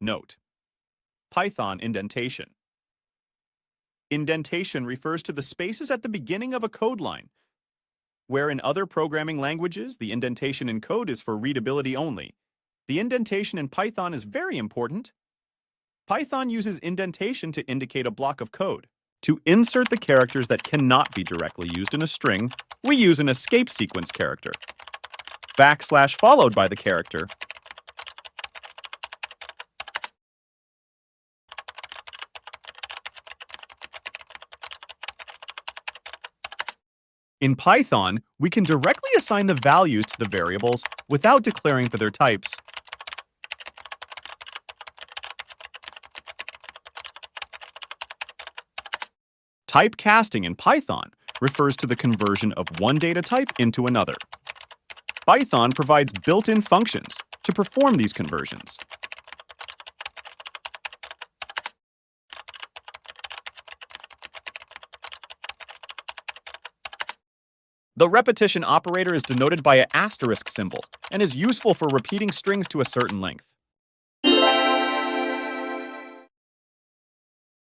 Note: Python indentation. Indentation refers to the spaces at the beginning of a code line, where in other programming languages, the indentation in code is for readability only. The indentation in Python is very important. Python uses indentation to indicate a block of code. To insert the characters that cannot be directly used in a string, we use an escape sequence character, / followed by the character. In Python, we can directly assign the values to the variables without declaring that they're types. Typecasting in Python refers to the conversion of one data type into another. Python provides built-in functions to perform these conversions. The repetition operator is denoted by an asterisk symbol and is useful for repeating strings to a certain length.